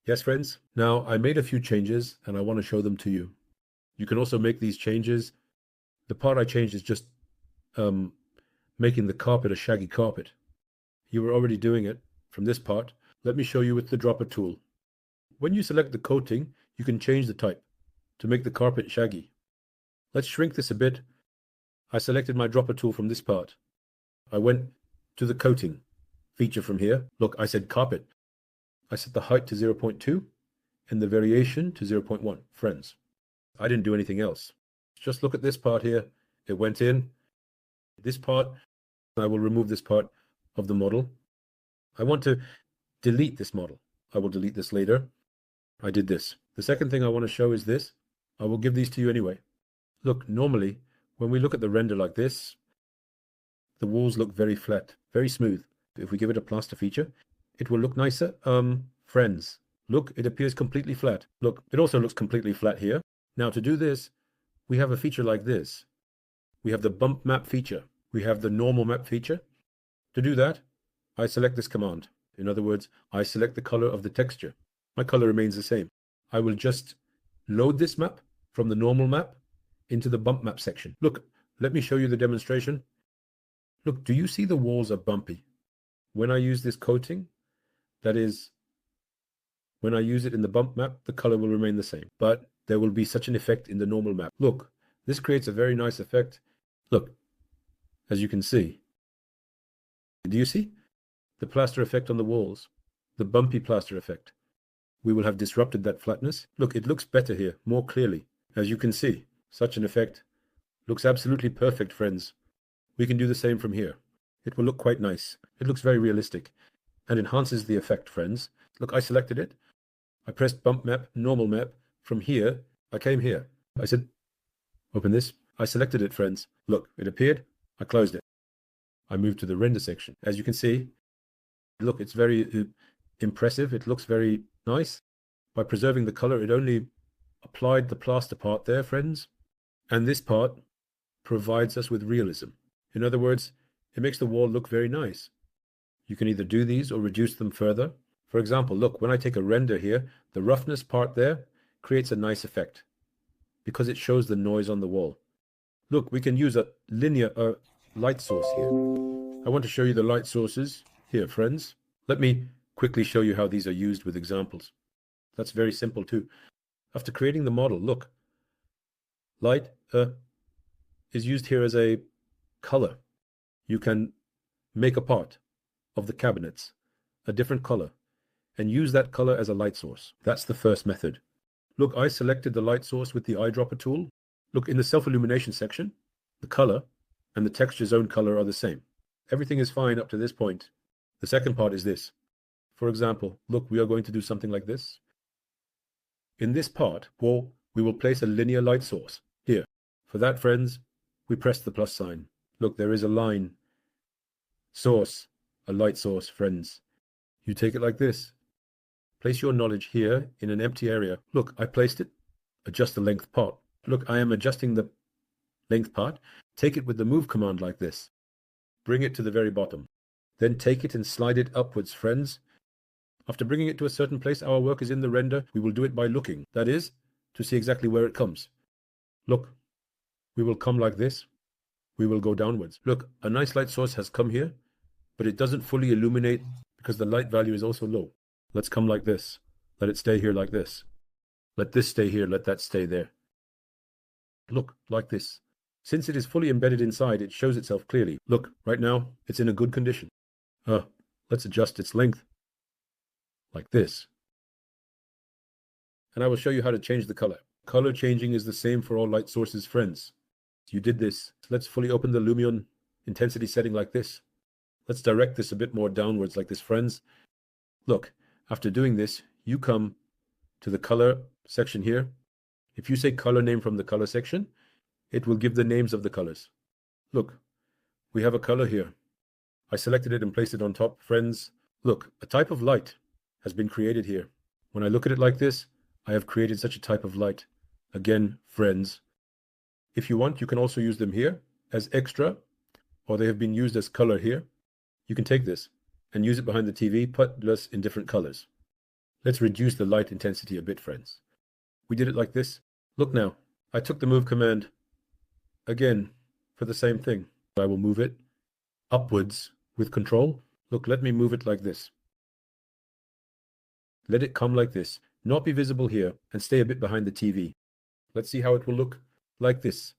Yes, friends. Now, I made a few changes and I want to show them to you. You can also make these changes. The part I changed is just making the carpet a shaggy carpet. You were already doing it from this part. Let me show you with the dropper tool. When you select the coating, you can change the type to make the carpet shaggy. Let's shrink this a bit. I selected my dropper tool from this part. I went to the coating feature from here. Look, I said carpet. I set the height to 0.2 and the variation to 0.1. Friends, I didn't do anything else. Just look at this part here. It went in. This part, I will remove this part of the model. I want to delete this model. I will delete this later. I did this. The second thing I want to show is this. I will give these to you anyway. Look, normally, when we look at the render like this, the walls look very flat, very smooth. If we give it a plaster feature, it will look nicer. Friends, look, it appears completely flat. Look, it also looks completely flat here. Now to do this, we have a feature like this. We have the bump map feature. We have the normal map feature. To do that, I select this command. In other words, I select the color of the texture. My color remains the same. I will just load this map from the normal map into the bump map section. Look, let me show you the demonstration. Look, do you see the walls are bumpy? When I use this coating, that is, when I use it in the bump map, the color will remain the same, but there will be such an effect in the normal map. Look, this creates a very nice effect. Look, as you can see. Do you see? The plaster effect on the walls, the bumpy plaster effect. We will have disrupted that flatness. Look, it looks better here, more clearly. As you can see, such an effect looks absolutely perfect, friends. We can do the same from here. It will look quite nice. It looks very realistic and enhances the effect, friends. Look, I selected it. I pressed bump map, normal map. From here, I came here. I said, open this. I selected it, friends. Look, it appeared. I closed it. I moved to the render section. As you can see, look, it's very impressive. It looks very nice. By preserving the color, it only applied the plaster part there, friends. And this part provides us with realism. In other words, it makes the wall look very nice. You can either do these or reduce them further. For example, look, when I take a render here, the roughness part there creates a nice effect because it shows the noise on the wall. Look, we can use a linear light source here. I want to show you the light sources here, friends. Let me quickly show you how these are used with examples. That's very simple too. After creating the model, look, light is used here as a color. You can make a part of the cabinets a different color and use that color as a light source. That's the first method. Look, I selected the light source with the eyedropper tool. Look, in the self-illumination section, the color and the texture zone color are the same. Everything is fine up to this point. The second part is this. For example, look, we are going to do something like this. In this part, we will place a linear light source here. For that, friends, we press the plus sign. Look, there is a line. Source, a light source, friends. You take it like this. Place your knowledge here in an empty area. Look, I placed it. Adjust the length part. Look, I am adjusting the length part. Take it with the move command like this. Bring it to the very bottom. Then take it and slide it upwards, friends. After bringing it to a certain place, our work is in the render. We will do it by looking. That is, to see exactly where it comes. Look, we will come like this. We will go downwards. Look, a nice light source has come here, but it doesn't fully illuminate because the light value is also low. Let's come like this. Let it stay here like this. Let this stay here. Let that stay there. Look, like this. Since it is fully embedded inside, it shows itself clearly. Look, right now, it's in a good condition. Let's adjust its length. Like this. And I will show you how to change the color. Color changing is the same for all light sources, friends. You did this. Let's fully open the Lumion intensity setting like this. Let's direct this a bit more downwards like this, friends. Look, after doing this, you come to the color section here. If you say color name from the color section, it will give the names of the colors. Look, we have a color here. I selected it and placed it on top. Friends, look, a type of light has been created here. When I look at it like this, I have created such a type of light. Again, friends, if you want, you can also use them here as extra, or they have been used as color here. You can take this and use it behind the TV, but less in different colors. Let's reduce the light intensity a bit, friends. We did it like this. Look now, I took the move command again for the same thing. I will move it upwards with control. Look, let me move it like this. Let it come like this, not be visible here, and stay a bit behind the TV. Let's see how it will look like this.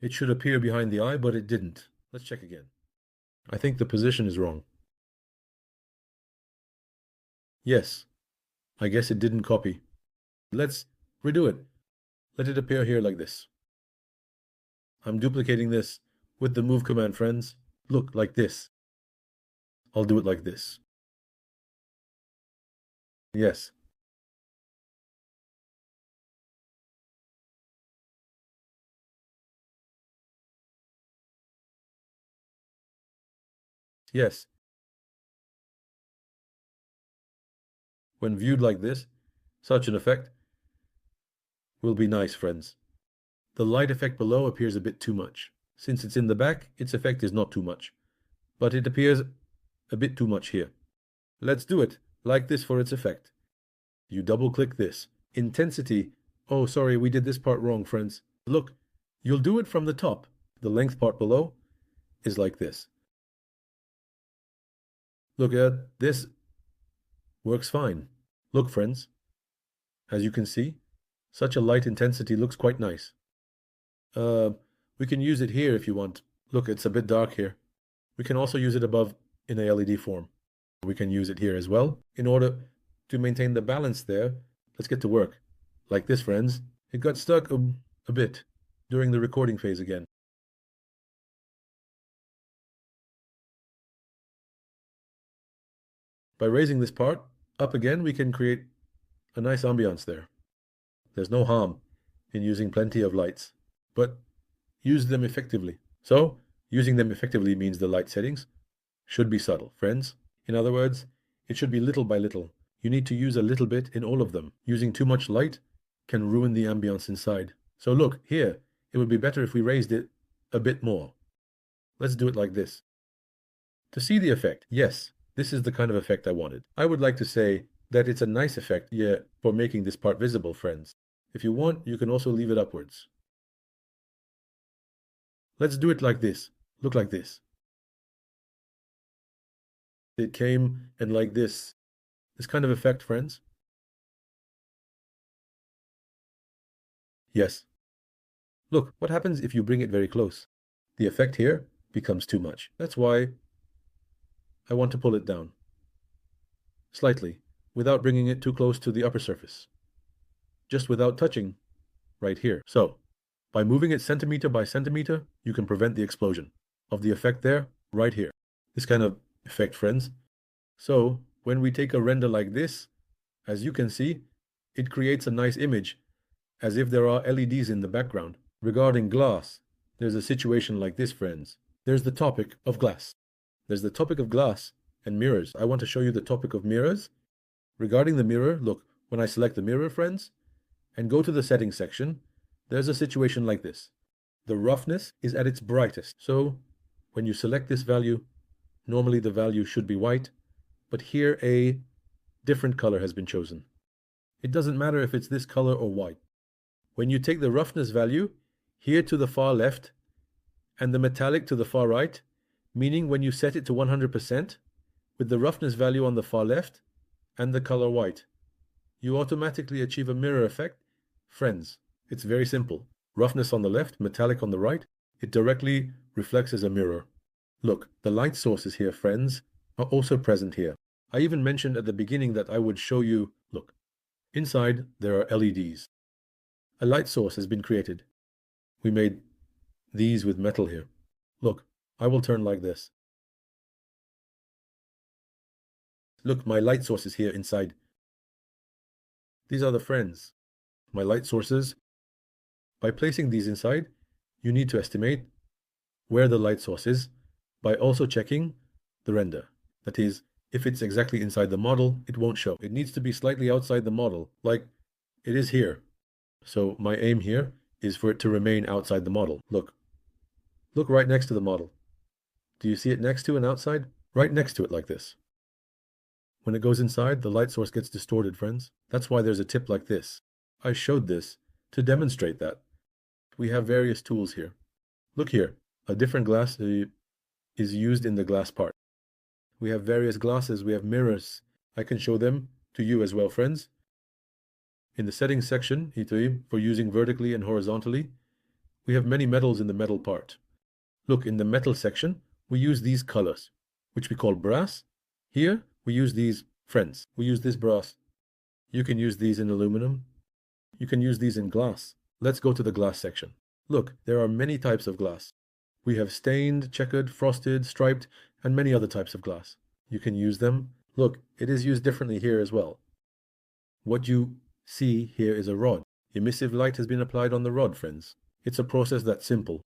It should appear behind the eye, but it didn't. Let's check again. I think the position is wrong. Yes, I guess it didn't copy. Let's redo it. Let it appear here like this. I'm duplicating this with the move command, friends. Look, like this. I'll do it like this. Yes. Yes. When viewed like this, such an effect will be nice, friends. The light effect below appears a bit too much. Since it's in the back, its effect is not too much. But it appears a bit too much here. Let's do it like this for its effect. You double-click this. Intensity. Oh, sorry, we did this part wrong, friends. Look, you'll do it from the top. The length part below is like this. Look at this. Works fine. Look, friends. As you can see, such a light intensity looks quite nice. We can use it here if you want. Look, it's a bit dark here. We can also use it above in a LED form. We can use it here as well. In order to maintain the balance there, let's get to work. Like this, friends. It got stuck a bit during the recording phase again. By raising this part up again, we can create a nice ambiance there. There's no harm in using plenty of lights, but use them effectively. So, using them effectively means the light settings should be subtle, friends. In other words, it should be little by little. You need to use a little bit in all of them. Using too much light can ruin the ambience inside. So look, here, it would be better if we raised it a bit more. Let's do it like this. To see the effect, yes, this is the kind of effect I wanted. I would like to say that it's a nice effect, yeah, for making this part visible, friends. If you want, you can also leave it upwards. Let's do it like this. Look like this. It came and like this. This kind of effect, friends. Yes. Look, what happens if you bring it very close? The effect here becomes too much. That's why I want to pull it down slightly, without bringing it too close to the upper surface. Just without touching right here. So, by moving it centimeter by centimeter, you can prevent the explosion of the effect there, right here. This kind of effect, friends. So, when we take a render like this, as you can see, it creates a nice image, as if there are LEDs in the background. Regarding glass, there's a situation like this, friends. There's the topic of glass. There's the topic of glass and mirrors. I want to show you the topic of mirrors. Regarding the mirror, look, when I select the mirror, friends, and go to the settings section, there's a situation like this. The roughness is at its brightest. So, when you select this value, normally the value should be white, but here a different color has been chosen. It doesn't matter if it's this color or white. When you take the roughness value here to the far left and the metallic to the far right, meaning when you set it to 100% with the roughness value on the far left and the color white, you automatically achieve a mirror effect. Friends, it's very simple. Roughness on the left, metallic on the right, it directly reflects as a mirror. Look, the light sources here, friends, are also present here. I even mentioned at the beginning that I would show you, look, inside there are LEDs. A light source has been created. We made these with metal here. Look, I will turn like this. Look, my light source is here inside. These are the friends, my light sources. By placing these inside, you need to estimate where the light source is by also checking the render. That is, if it's exactly inside the model, it won't show. It needs to be slightly outside the model, like it is here. So my aim here is for it to remain outside the model. Look right next to the model. Do you see it next to and outside? Right next to it like this. When it goes inside, the light source gets distorted, friends. That's why there's a tip like this. I showed this to demonstrate that. We have various tools here. Look here, a different glass is used in the glass part. We have various glasses, we have mirrors. I can show them to you as well, friends. In the settings section, for using vertically and horizontally, we have many metals in the metal part. Look, in the metal section, we use these colors, which we call brass. Here, we use these, friends. We use this brass. You can use these in aluminum. You can use these in glass. Let's go to the glass section. Look, there are many types of glass. We have stained, checkered, frosted, striped, and many other types of glass. You can use them. Look, it is used differently here as well. What you see here is a rod. Emissive light has been applied on the rod, friends. It's a process that's simple.